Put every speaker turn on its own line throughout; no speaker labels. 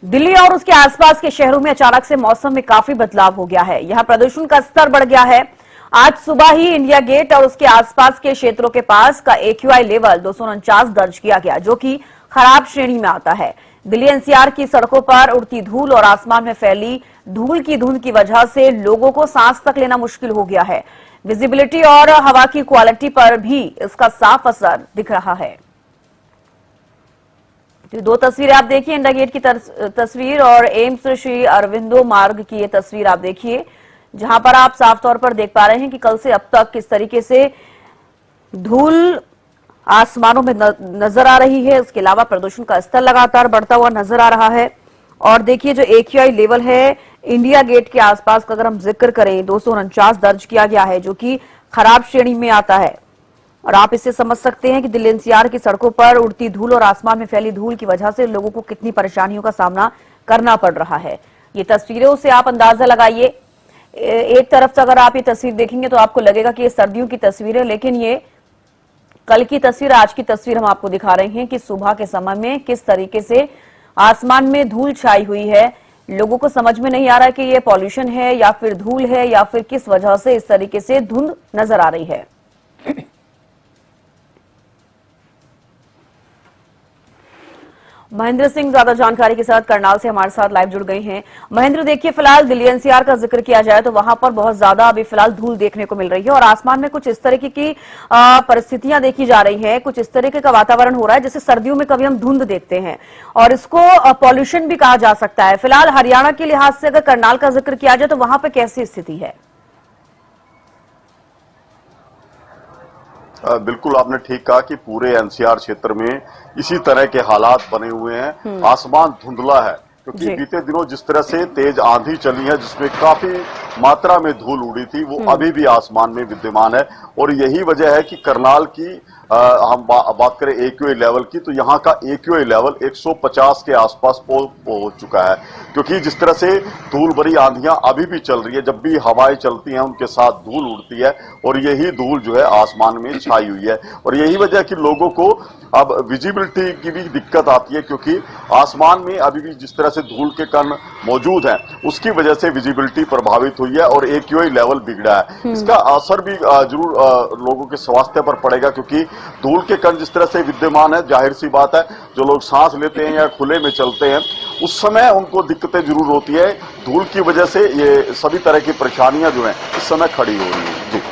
दिल्ली और उसके आसपास के शहरों में अचानक से मौसम में काफी बदलाव हो गया है। यहां प्रदूषण का स्तर बढ़ गया है। आज सुबह ही इंडिया गेट और उसके आसपास के क्षेत्रों के पास का AQI लेवल 249 दर्ज किया गया, जो कि खराब श्रेणी में आता है। दिल्ली NCR की सड़कों पर उड़ती धूल और आसमान में फैली धूल की धुंध की वजह से लोगों को सांस तक लेना मुश्किल हो गया है। विजिबिलिटी और हवा की क्वालिटी पर भी इसका साफ असर दिख रहा है। तो दो तस्वीरें आप देखिए, इंडिया गेट की तस्वीर और एम्स श्री अरविंदो मार्ग की ये तस्वीर आप देखिए, जहां पर आप साफ तौर पर देख पा रहे हैं कि कल से अब तक किस तरीके से धूल आसमानों में नजर आ रही है। इसके अलावा प्रदूषण का स्तर लगातार बढ़ता हुआ नजर आ रहा है। और देखिए जो AQI लेवल है इंडिया गेट के आसपास का अगर हम जिक्र करें 249 दर्ज किया गया है, जो कि खराब श्रेणी में आता है। और आप इससे समझ सकते हैं कि दिल्ली NCR की सड़कों पर उड़ती धूल और आसमान में फैली धूल की वजह से लोगों को कितनी परेशानियों का सामना करना पड़ रहा है। ये तस्वीरों से आप अंदाजा लगाइए। एक तरफ से अगर आप ये तस्वीर देखेंगे तो आपको लगेगा कि ये सर्दियों की तस्वीर है, लेकिन ये कल की तस्वीर, आज की तस्वीर हम आपको दिखा रहे हैं कि सुबह के समय में किस तरीके से आसमान में धूल छाई हुई है। लोगों को समझ में नहीं आ रहा कि ये पॉल्यूशन है या फिर धूल है या फिर किस वजह से इस तरीके से धुंध नजर आ रही है। महेंद्र सिंह ज्यादा जानकारी के साथ करनाल से हमारे साथ लाइव जुड़ गए हैं। महेंद्र, देखिए फिलहाल दिल्ली NCR का जिक्र किया जाए तो वहां पर बहुत ज्यादा अभी फिलहाल धूल देखने को मिल रही है और आसमान में कुछ इस तरीके की परिस्थितियां देखी जा रही हैं। कुछ इस तरीके का वातावरण हो रहा है जैसे सर्दियों में कभी हम धुंध देखते हैं और इसको पॉल्यूशन भी कहा जा सकता है। फिलहाल हरियाणा के लिहाज से अगर करनाल का जिक्र किया जाए तो वहां पर कैसी स्थिति है?
बिल्कुल आपने ठीक कहा कि पूरे NCR क्षेत्र में इसी तरह के हालात बने हुए हैं। आसमान धुंधला है क्योंकि बीते दिनों जिस तरह से तेज आंधी चली है जिसमें काफी मात्रा में धूल उड़ी थी, वो अभी भी आसमान में विद्यमान है। और यही वजह है कि करनाल की हम बात करें AQI लेवल की, तो यहाँ का AQI लेवल 150 के आसपास पहुंच चुका है। क्योंकि जिस तरह से धूल भरी आंधियां अभी भी चल रही है, जब भी हवाएं चलती हैं उनके साथ धूल उड़ती है और यही धूल जो है आसमान में छाई हुई है। और यही वजह है कि लोगों को अब विजिबिलिटी की भी दिक्कत आती है, क्योंकि आसमान में अभी भी जिस तरह से धूल के कण मौजूद हैं उसकी वजह से विजिबिलिटी प्रभावित हुई है और AQI लेवल बिगड़ा है। इसका असर भी जरूर लोगों के स्वास्थ्य पर पड़ेगा, क्योंकि धूल के कण जिस तरह से विद्यमान है, जाहिर सी बात है जो लोग सांस लेते हैं या खुले में चलते हैं उस समय उनको दिक्कतें जरूर होती है। धूल की वजह से ये सभी तरह की परेशानियां जो हैं इस समय खड़ी हो रही हैं। जी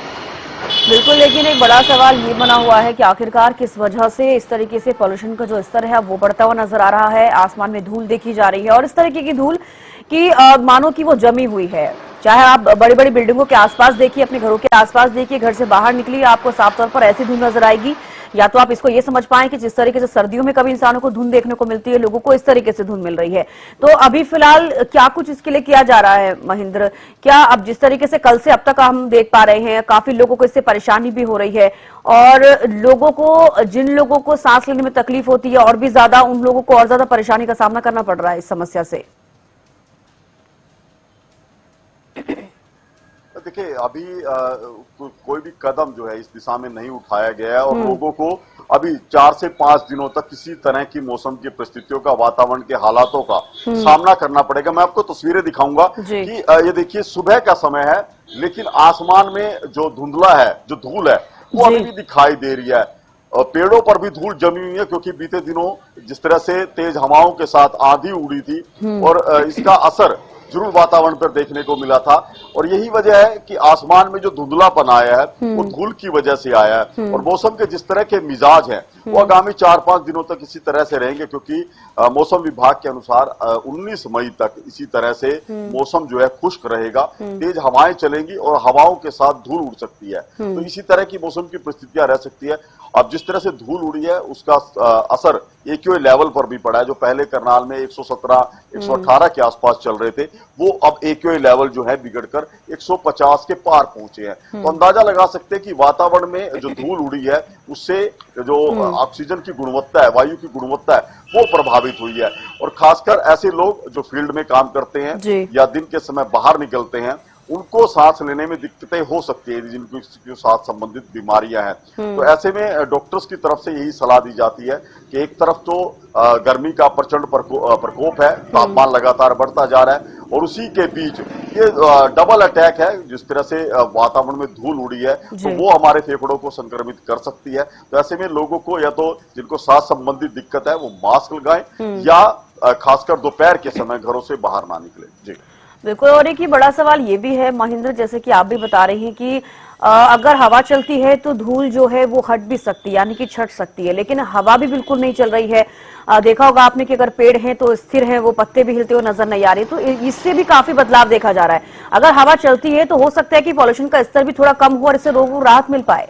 बिल्कुल, लेकिन एक बड़ा सवाल ये बना हुआ है कि आखिरकार किस वजह से इस तरीके से पॉल्यूशन का जो स्तर है वो बढ़ता हुआ नजर आ रहा है। आसमान में धूल देखी जा रही है और इस तरीके की धूल की मानो कि वो जमी हुई है। चाहे आप बड़ी बड़ी बिल्डिंगों के आसपास देखिए, अपने घरों के आसपास देखिए, घर से बाहर निकलिए, आपको साफ तौर पर ऐसी धूल नजर आएगी। या तो आप इसको ये समझ पाएं कि जिस तरीके से सर्दियों में कभी इंसानों को धुंध देखने को मिलती है, लोगों को इस तरीके से धुंध मिल रही है। तो अभी फिलहाल क्या कुछ इसके लिए किया जा रहा है महेंद्र? क्या अब जिस तरीके से कल से अब तक हम देख पा रहे हैं, काफी लोगों को इससे परेशानी भी हो रही है और लोगों को, जिन लोगों को सांस लेने में तकलीफ होती है और भी ज्यादा, उन लोगों को और ज्यादा परेशानी का सामना करना पड़ रहा है इस समस्या से?
देखिए अभी कोई भी कदम जो है इस दिशा में नहीं उठाया गया है और लोगों को अभी 4 से 5 दिनों तक किसी तरह की मौसम की परिस्थितियों का, वातावरण के हालातों का सामना करना पड़ेगा। मैं आपको तस्वीरें दिखाऊंगा कि ये देखिए सुबह का समय है, लेकिन आसमान में जो धुंधला है, जो धूल है वो अभी भी दिखाई दे रही है। पेड़ों पर भी धूल जमी हुई है क्योंकि बीते दिनों जिस तरह से तेज हवाओं के साथ आंधी उड़ी थी और इसका असर जरूर वातावरण पर देखने को मिला था। और यही वजह है कि आसमान में जो धुंधलापन आया है वो धूल की वजह से आया है। और मौसम के जिस तरह के मिजाज हैं वो आगामी 4-5 दिनों तक इसी तरह से रहेंगे, क्योंकि मौसम विभाग के अनुसार 19 मई तक इसी तरह से मौसम जो है खुश्क रहेगा। तेज हवाएं चलेंगी और हवाओं के साथ धूल उड़ सकती है, तो इसी तरह की मौसम की परिस्थितियां रह सकती है। अब जिस तरह से धूल उड़ी है उसका असर AQI लेवल पर भी पड़ा है। जो पहले करनाल में 117, 118 के आसपास चल रहे थे, वो अब AQI लेवल जो है बिगड़कर 150 के पार पहुंचे हैं। तो अंदाजा लगा सकते हैं कि वातावरण में जो धूल उड़ी है उससे जो ऑक्सीजन की गुणवत्ता है, वायु की गुणवत्ता है, वो प्रभावित हुई है। और खासकर ऐसे लोग जो फील्ड में काम करते हैं या दिन के समय बाहर निकलते हैं उनको सांस लेने में दिक्कतें हो सकती है जिनकी सांस संबंधित बीमारियां हैं। तो ऐसे में डॉक्टर्स की तरफ से यही सलाह दी जाती है कि एक तरफ तो गर्मी का प्रचंड प्रकोप है, तापमान लगातार बढ़ता जा रहा है, और उसी के बीच ये डबल अटैक है। जिस तरह से वातावरण में धूल उड़ी है तो वो हमारे फेफड़ों को संक्रमित कर सकती है। तो ऐसे में लोगों को या तो जिनको सांस संबंधित दिक्कत है वो मास्क लगाएं या खासकर दोपहर के समय घरों से बाहर ना निकले। जी
बिल्कुल। और एक ही बड़ा सवाल ये भी है महेंद्र, जैसे कि आप भी बता रहे हैं कि अगर हवा चलती है तो धूल जो है वो हट भी सकती है, यानी कि छट सकती है, लेकिन हवा भी बिल्कुल नहीं चल रही है। देखा होगा आपने कि अगर पेड़ हैं तो स्थिर हैं, वो पत्ते भी हिलते हुए नजर नहीं आ रहे, तो इससे भी काफी बदलाव देखा जा रहा है। अगर हवा चलती है तो हो सकता है कि पॉल्यूशन का स्तर भी थोड़ा कम हो और इससे लोगों को राहत मिल पाए।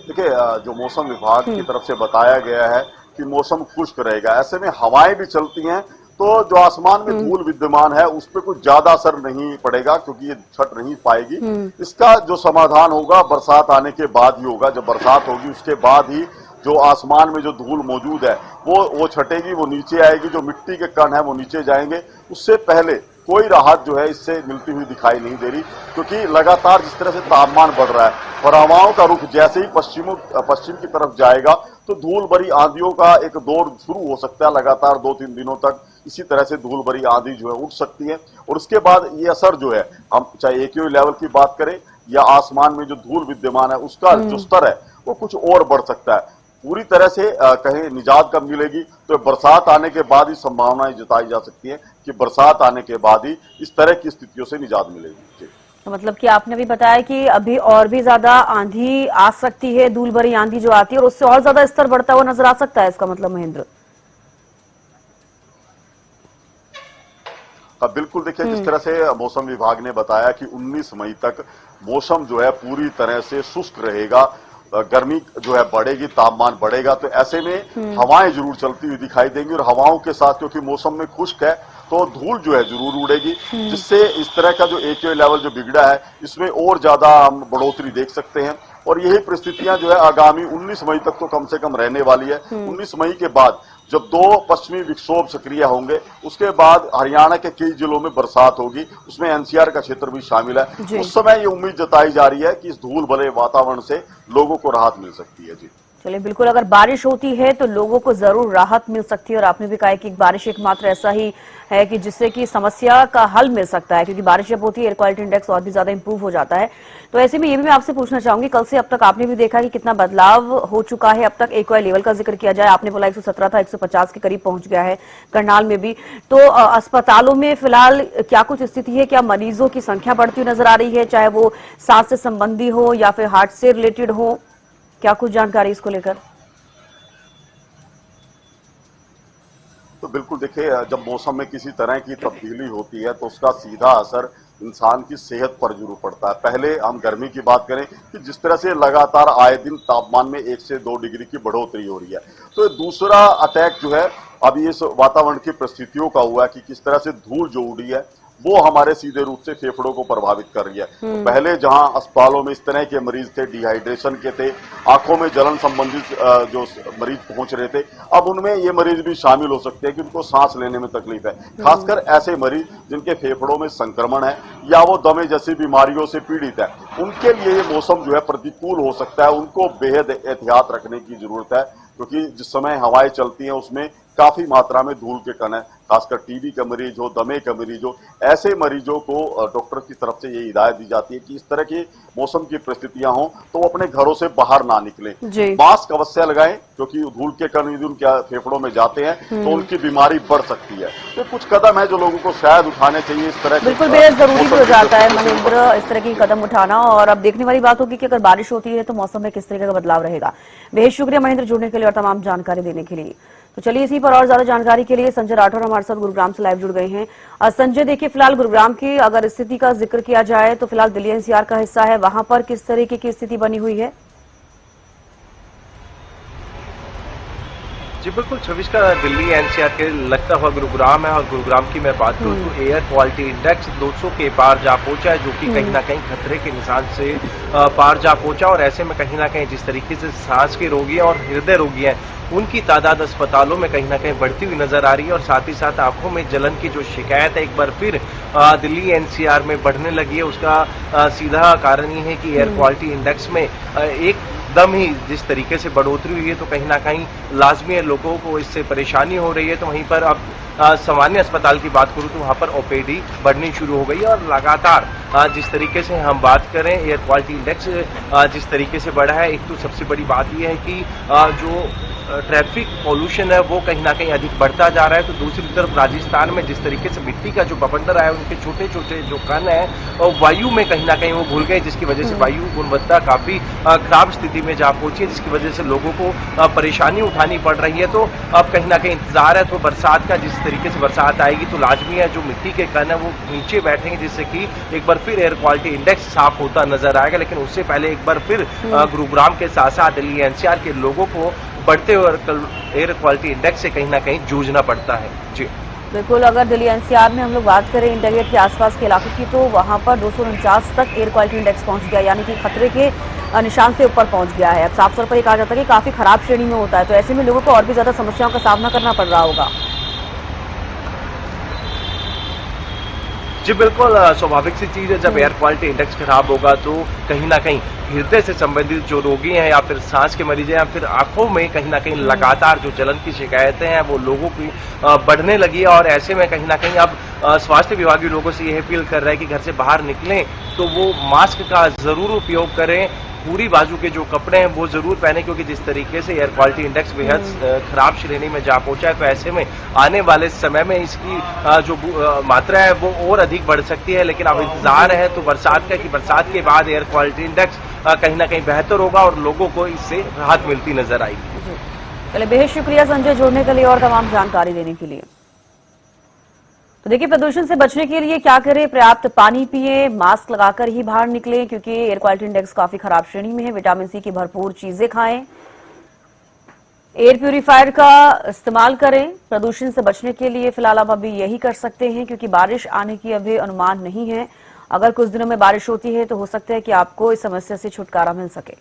देखिए, जो मौसम विभाग की तरफ से बताया गया है कि मौसम खुश्क रहेगा, ऐसे में हवाएं भी चलती हैं तो जो आसमान में धूल विद्यमान है उस पर कुछ ज्यादा असर नहीं पड़ेगा क्योंकि ये छट नहीं पाएगी। इसका जो समाधान होगा बरसात आने के बाद ही होगा। जब बरसात होगी उसके बाद ही जो आसमान में जो धूल मौजूद है वो छटेगी, वो नीचे आएगी, जो मिट्टी के कण है वो नीचे जाएंगे। उससे पहले कोई राहत जो है इससे मिलती हुई दिखाई नहीं दे रही, क्योंकि लगातार जिस तरह से तापमान बढ़ रहा है और हवाओं का रुख जैसे ही पश्चिम की तरफ जाएगा तो धूल भरी आंधियों का एक दौर शुरू हो सकता है। लगातार 2-3 दिनों तक इसी तरह से धूल भरी आंधी जो है उठ सकती है, और उसके बाद ये असर जो है, हम चाहे एक्यू लेवल की बात करें या आसमान में जो धूल विद्यमान है उसका जो स्तर है वो कुछ और बढ़ सकता है। पूरी तरह से कहीं निजात कब मिलेगी तो बरसात आने के बाद ही संभावनाएं जताई जा सकती है कि बरसात आने के बाद ही इस तरह की स्थितियों से निजात मिलेगी।
तो मतलब कि आपने भी बताया कि अभी और भी ज्यादा आंधी आ सकती है, धूल भरी आंधी जो आती है, और उससे और ज्यादा स्तर बढ़ता हुआ नजर आ सकता है, इसका मतलब महेंद्र?
बिल्कुल। देखिए, जिस तरह से मौसम विभाग ने बताया कि 19 मई तक मौसम जो है पूरी तरह से शुष्क रहेगा, गर्मी जो है बढ़ेगी, तापमान बढ़ेगा, तो ऐसे में हवाएं जरूर चलती हुई दिखाई देंगी, और हवाओं के साथ क्योंकि मौसम में खुश्क है तो धूल जो है जरूर उड़ेगी, जिससे इस तरह का जो एक्यू लेवल जो बिगड़ा है इसमें और ज्यादा हम बढ़ोतरी देख सकते हैं। और यही परिस्थितियां जो है आगामी 19 मई तक तो कम से कम रहने वाली है। 19 मई के बाद जब 2 पश्चिमी विक्षोभ सक्रिय होंगे उसके बाद हरियाणा के कई जिलों में बरसात होगी, उसमें एनसीआर का क्षेत्र भी शामिल है। उस समय ये उम्मीद जताई जा रही है कि इस धूल भरे वातावरण से लोगों को राहत मिल सकती है। जी
चलिए, बिल्कुल। अगर बारिश होती है तो लोगों को जरूर राहत मिल सकती है, और आपने भी कहा कि बारिश एकमात्र ऐसा ही है कि जिससे कि समस्या का हल मिल सकता है, क्योंकि बारिश जब होती है एयर क्वालिटी इंडेक्स और भी ज्यादा इंप्रूव हो जाता है। तो ऐसे में ये भी मैं आपसे पूछना चाहूंगी, कल से अब तक आपने भी देखा कि कितना बदलाव हो चुका है। अब तक एक्यू लेवल का जिक्र किया जाए, आपने बोला 117 था, 150 के करीब पहुंच गया है करनाल में भी। तो अस्पतालों में फिलहाल क्या कुछ स्थिति है? क्या मरीजों की संख्या बढ़ती हुई नजर आ रही है, चाहे वो सांस से संबंधी हो या फिर हार्ट से रिलेटेड हो? क्या कुछ जानकारी इसको लेकर?
तो बिल्कुल। देखिए, जब मौसम में किसी तरह की तब्दीली होती है तो उसका सीधा असर इंसान की सेहत पर जरूर पड़ता है। पहले हम गर्मी की बात करें कि जिस तरह से लगातार आए दिन तापमान में 1 से 2 डिग्री की बढ़ोतरी हो रही है, तो दूसरा अटैक जो है अभी इस वातावरण की परिस्थितियों का हुआ है कि किस तरह से धूल जो उड़ी है वो हमारे सीधे रूप से फेफड़ों को प्रभावित कर रही है। तो पहले जहां अस्पतालों में इस तरह के मरीज थे, डिहाइड्रेशन के थे, आंखों में जलन संबंधित जो मरीज पहुंच रहे थे, अब उनमें ये मरीज भी शामिल हो सकते हैं कि उनको सांस लेने में तकलीफ है। खासकर ऐसे मरीज जिनके फेफड़ों में संक्रमण है या वो दमे जैसी बीमारियों से पीड़ित है, उनके लिए ये मौसम जो है प्रतिकूल हो सकता है। उनको बेहद एहतियात रखने की जरूरत है, क्योंकि जिस समय हवाएं चलती हैं उसमें काफी मात्रा में धूल के कण है। खासकर टीबी का मरीज हो, दमे का मरीज हो, ऐसे मरीजों को डॉक्टर की तरफ से ये हिदायत दी जाती है कि इस तरह की मौसम की परिस्थितियां हों तो वो अपने घरों से बाहर ना निकलें। मास्क अवश्य लगाएं, क्योंकि धूल के कण यदि उनके फेफड़ों में जाते हैं तो उनकी बीमारी बढ़ सकती है। तो कुछ कदम है जो लोगों को शायद उठाने चाहिए इस तरह।
बिल्कुल बेहद जरूरी भी हो जाता है महेंद्र इस तरह की कदम उठाना, और अब देखने वाली बात होगी कि अगर बारिश होती है तो मौसम में किस तरीके का बदलाव रहेगा। बेहद शुक्रिया महेंद्र जुड़ने के लिए और तमाम जानकारी देने के लिए। तो चलिए, इसी पर और ज्यादा जानकारी के लिए संजय राठौर हमारे साथ गुरुग्राम से लाइव जुड़ गए हैं। संजय, देखिए, फिलहाल गुरुग्राम की अगर स्थिति का जिक्र किया जाए तो फिलहाल दिल्ली एनसीआर का हिस्सा है, वहां पर किस तरीके की स्थिति बनी हुई है?
जी बिल्कुल, 26 का दिल्ली एनसीआर के लगता हुआ गुरुग्राम है, और गुरुग्राम की मैं बात करूँ तो एयर क्वालिटी इंडेक्स 200 के पार जा पहुंचा है, जो कि कहीं ना कहीं खतरे के निशान से पार जा पहुंचा। और ऐसे में कहीं ना कहीं जिस तरीके से सांस के रोगी और हृदय रोगी हैं, उनकी तादाद अस्पतालों में कहीं ना कहीं बढ़ती हुई नजर आ रही है। और साथ ही साथ आंखों में जलन की जो शिकायत है एक बार फिर दिल्ली एनसीआर में बढ़ने लगी है। उसका सीधा कारण ये है कि एयर क्वालिटी इंडेक्स में एकदम ही जिस तरीके से बढ़ोतरी हुई है, तो कहीं ना कहीं लाजमी है लोगों को इससे परेशानी हो रही है। तो वहीं पर अब सामान्य अस्पताल की बात करूं तो वहां पर ओपीडी बढ़नी शुरू हो गई है। और लगातार जिस तरीके से हम बात करें एयर क्वालिटी इंडेक्स जिस तरीके से बढ़ा है, एक तो सबसे बड़ी बात यह है कि जो ट्रैफिक पॉल्यूशन है वो कहीं ना कहीं अधिक बढ़ता जा रहा है। तो दूसरी तरफ राजस्थान में जिस तरीके से मिट्टी का जो बवंडर है, उनके छोटे छोटे जो कण है और वायु में कहीं ना कहीं वो घुल गए, जिसकी वजह से वायु गुणवत्ता काफी खराब स्थिति में जा पहुंची है, जिसकी वजह से लोगों को परेशानी उठानी पड़ रही है। तो अब कहीं ना कहीं इंतजार है तो बरसात का, जिस तरीके से बरसात आएगी तो लाजमी है जो मिट्टी के कण है वो नीचे बैठेंगे, जिससे कि एक बार फिर एयर क्वालिटी इंडेक्स साफ होता नजर आएगा। लेकिन उससे पहले एक बार फिर गुरुग्राम के साथ साथ दिल्ली एनसीआर के लोगों को बढ़ते हुए एयर क्वालिटी इंडेक्स से कहीं ना कहीं जूझना पड़ता है। जी
बिल्कुल, अगर दिल्ली एनसीआर में हम लोग बात करें इंडिया गेट के आसपास के इलाके की, तो वहां पर 249 तक एयर क्वालिटी इंडेक्स पहुंच गया, यानी कि खतरे के निशान से ऊपर पहुंच गया है। अब साफ तौर पर ये कहा जाता है कि काफी खराब श्रेणी में होता है, तो ऐसे में लोगों को और भी ज्यादा समस्याओं का सामना करना पड़ रहा होगा।
जी बिल्कुल, स्वाभाविक सी चीज है, जब एयर क्वालिटी इंडेक्स खराब होगा तो कहीं ना कहीं हृदय से संबंधित जो रोगी हैं या फिर सांस के मरीज हैं या फिर आंखों में कहीं ना कहीं लगातार जो जलन की शिकायतें हैं वो लोगों की बढ़ने लगी है। और ऐसे में कहीं ना कहीं अब स्वास्थ्य विभाग लोगों से यह अपील कर रहा है कि घर से बाहर निकलें तो वो मास्क का जरूर उपयोग करें, पूरी बाजू के जो कपड़े हैं वो जरूर पहने, क्योंकि जिस तरीके से एयर क्वालिटी इंडेक्स बेहद खराब श्रेणी में जा पहुंचा है, तो ऐसे में आने वाले समय में इसकी जो मात्रा है वो और अधिक बढ़ सकती है। लेकिन अब इंतजार है तो बरसात का, कि बरसात के बाद एयर क्वालिटी इंडेक्स कहीं ना कहीं बेहतर होगा और लोगों को इससे राहत मिलती नजर आएगी।
चलिए, बेहद शुक्रिया संजय जुड़ने के लिए और तमाम जानकारी देने के लिए। तो देखिए, प्रदूषण से बचने के लिए क्या करें, पर्याप्त पानी पिए, मास्क लगाकर ही बाहर निकलें क्योंकि एयर क्वालिटी इंडेक्स काफी खराब श्रेणी में है। विटामिन सी की भरपूर चीजें खाएं, एयर प्यूरिफायर का इस्तेमाल करें। प्रदूषण से बचने के लिए फिलहाल आप अभी यही कर सकते हैं, क्योंकि बारिश आने की अभी अनुमान नहीं है। अगर कुछ दिनों में बारिश होती है तो हो सकता है कि आपको इस समस्या से छुटकारा मिल सके।